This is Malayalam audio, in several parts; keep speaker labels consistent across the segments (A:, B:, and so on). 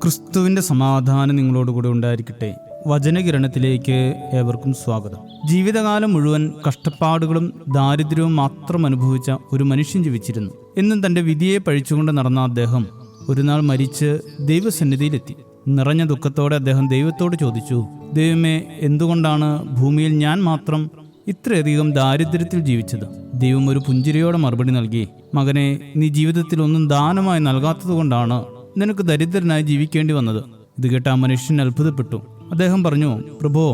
A: ക്രിസ്തുവിൻ്റെ സമാധാനം നിങ്ങളോടുകൂടെ ഉണ്ടായിരിക്കട്ടെ. വചനകിരണത്തിലേക്ക് ഏവർക്കും സ്വാഗതം. ജീവിതകാലം മുഴുവൻ കഷ്ടപ്പാടുകളും ദാരിദ്ര്യവും മാത്രം അനുഭവിച്ച ഒരു മനുഷ്യൻ ജീവിച്ചിരുന്നു. എന്നും തൻ്റെ വിധിയെ പഴിച്ചുകൊണ്ട് നടന്ന അദ്ദേഹം ഒരു നാൾ മരിച്ച് ദൈവസന്നിധിയിലെത്തി. നിറഞ്ഞ ദുഃഖത്തോടെ അദ്ദേഹം ദൈവത്തോട് ചോദിച്ചു, ദൈവമേ, എന്തുകൊണ്ടാണ് ഭൂമിയിൽ ഞാൻ മാത്രം ഇത്രയധികം ദാരിദ്ര്യത്തിൽ ജീവിച്ചത്? ദൈവം ഒരു പുഞ്ചിരിയോടെ മറുപടി നൽകി, മകനെ, നീ ജീവിതത്തിൽ ഒന്നും ദാനമായി നൽകാത്തത് കൊണ്ടാണ് നിനക്ക് ദരിദ്രനായി ജീവിക്കേണ്ടി വന്നത്. ഇത് കേട്ട ആ മനുഷ്യൻ അത്ഭുതപ്പെട്ടു. അദ്ദേഹം പറഞ്ഞു, പ്രഭോ,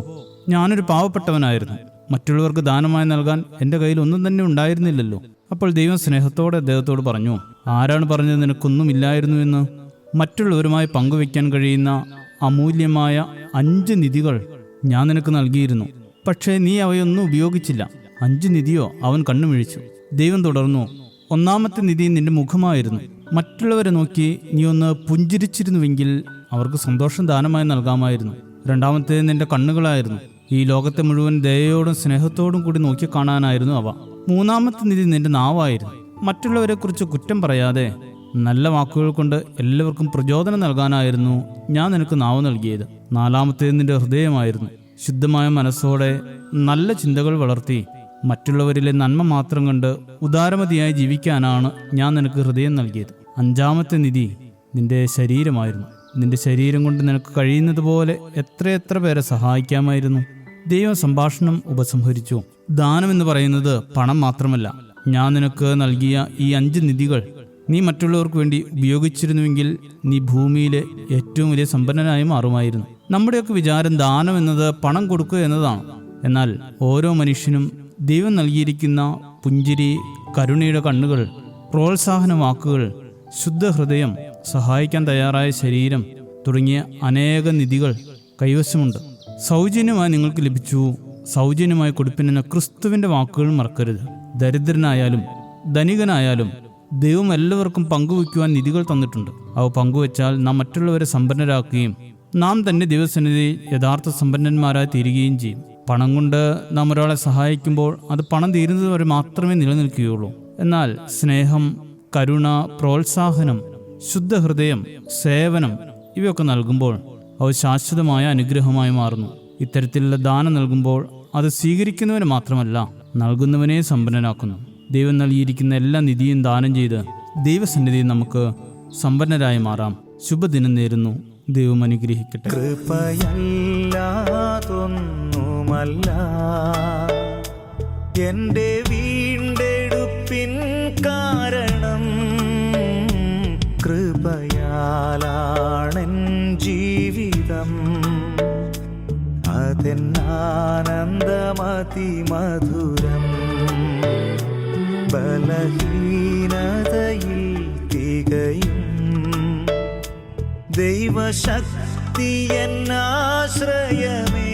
A: ഞാനൊരു പാവപ്പെട്ടവനായിരുന്നു. മറ്റുള്ളവർക്ക് ദാനമായി നൽകാൻ എൻ്റെ കയ്യിൽ ഒന്നും തന്നെ ഉണ്ടായിരുന്നില്ലല്ലോ. അപ്പോൾ ദൈവം സ്നേഹത്തോടെ അദ്ദേഹത്തോട് പറഞ്ഞു, ആരാണ് പറഞ്ഞത് നിനക്കൊന്നുമില്ലായിരുന്നു എന്ന്? മറ്റുള്ളവരുമായി പങ്കുവയ്ക്കാൻ കഴിയുന്ന അമൂല്യമായ 5 നിധികൾ ഞാൻ നിനക്ക് നൽകിയിരുന്നു. പക്ഷേ നീ അവയൊന്നും ഉപയോഗിച്ചില്ല. 5 നിധിയോ? അവൻ കണ്ണുമിഴിച്ചു. ദൈവം തുടർന്നു, ഒന്നാമത്തെ നിധി നിന്റെ മുഖമായിരുന്നു. മറ്റുള്ളവരെ നോക്കി നീ ഒന്ന് പുഞ്ചിരിച്ചിരുന്നുവെങ്കിൽ അവർക്ക് സന്തോഷം ദാനമായി നൽകാമായിരുന്നു. രണ്ടാമത്തേത് നിന്റെ കണ്ണുകളായിരുന്നു. ഈ ലോകത്തെ മുഴുവൻ ദയയോടും സ്നേഹത്തോടും കൂടി നോക്കി കാണാനായിരുന്നു അവ. മൂന്നാമത്തെ നിധി നിന്റെ നാവായിരുന്നു. മറ്റുള്ളവരെ കുറിച്ച് കുറ്റം പറയാതെ നല്ല വാക്കുകൾ കൊണ്ട് എല്ലാവർക്കും പ്രചോദനം നൽകാനായിരുന്നു ഞാൻ നിനക്ക് നാവ് നൽകിയത്. നാലാമത്തേത് നിന്റെ ഹൃദയമായിരുന്നു. ശുദ്ധമായ മനസ്സോടെ നല്ല ചിന്തകൾ വളർത്തി മറ്റുള്ളവരിലെ നന്മ മാത്രം കണ്ട് ഉദാരമതിയായി ജീവിക്കാനാണ് ഞാൻ നിനക്ക് ഹൃദയം നൽകിയത്. അഞ്ചാമത്തെ നിധി നിന്റെ ശരീരമായിരുന്നു. നിന്റെ ശരീരം കൊണ്ട് നിനക്ക് കഴിയുന്നത് പോലെ എത്രയെത്ര പേരെ സഹായിക്കാമായിരുന്നു. ദൈവം സംഭാഷണം ഉപസംഹരിച്ചു. ദാനം എന്ന് പറയുന്നത് പണം മാത്രമല്ല. ഞാൻ നിനക്ക് നൽകിയ ഈ 5 നിധികൾ നീ മറ്റുള്ളവർക്ക് വേണ്ടി ഉപയോഗിച്ചിരുന്നുവെങ്കിൽ നീ ഭൂമിയിലെ ഏറ്റവും വലിയ സമ്പന്നനായി മാറുമായിരുന്നു. നമ്മുടെയൊക്കെ വിചാരം ദാനം എന്നത് പണം കൊടുക്കുക എന്നതാണ്. എന്നാൽ ഓരോ മനുഷ്യനും ദൈവം നൽകിയിരിക്കുന്ന പുഞ്ചിരി, കരുണയുടെ കണ്ണുകൾ, പ്രോത്സാഹന വാക്കുകൾ, ശുദ്ധഹൃദയം, സഹായിക്കാൻ തയ്യാറായ ശരീരം തുടങ്ങിയ അനേക നിധികൾ കൈവശമുണ്ട്. സൗജന്യമായി നിങ്ങൾക്ക് ലഭിച്ചു. സൗജന്യമായി കൊടുപ്പിനെന്ന ക്രിസ്തുവിൻ്റെ വാക്കുകൾ മറക്കരുത്. ദരിദ്രനായാലും ധനികനായാലും ദൈവം എല്ലാവർക്കും പങ്കുവയ്ക്കുവാൻ നിധികൾ തന്നിട്ടുണ്ട്. അവ പങ്കുവച്ചാൽ നാം മറ്റുള്ളവരെ സമ്പന്നരാക്കുകയും നാം തന്നെ ദൈവസന്നിധി യഥാർത്ഥ സമ്പന്നന്മാരായി തീരുകയും ചെയ്യും. പണം കൊണ്ട് നാം ഒരാളെ സഹായിക്കുമ്പോൾ അത് പണം തീരുന്നത് വരെ മാത്രമേ നിലനിൽക്കുകയുള്ളൂ. എന്നാൽ സ്നേഹം, കരുണ, പ്രോത്സാഹനം, ശുദ്ധഹൃദയം, സേവനം ഇവയൊക്കെ നൽകുമ്പോൾ അവ ശാശ്വതമായ അനുഗ്രഹമായി മാറുന്നു. ഇത്തരത്തിലുള്ള ദാനം നൽകുമ്പോൾ അത് സ്വീകരിക്കുന്നവന് മാത്രമല്ല, നൽകുന്നവനെ സമ്പന്നനാക്കുന്നു. ദൈവം നൽകിയിരിക്കുന്ന എല്ലാ നിധിയും ദാനം ചെയ്ത് ദൈവസന്നിധിയിൽ നമുക്ക് സമ്പന്നരായി മാറാം. ശുഭദിനം നേരുന്നു. ദൈവം അനുഗ്രഹിക്കട്ടെ.
B: കൃപയല്ലാതൊന്നുമല്ല എൻ്റെ വീണ്ടെടുപ്പിൻ കാരണം, കൃപയാലാണെൻ ജീവിതം, അതെന്നാനന്ദമതിമധുരം. ബലഹീനതയിൽ തികയും ദൈവശക്തി എന്നാശ്രയമേ.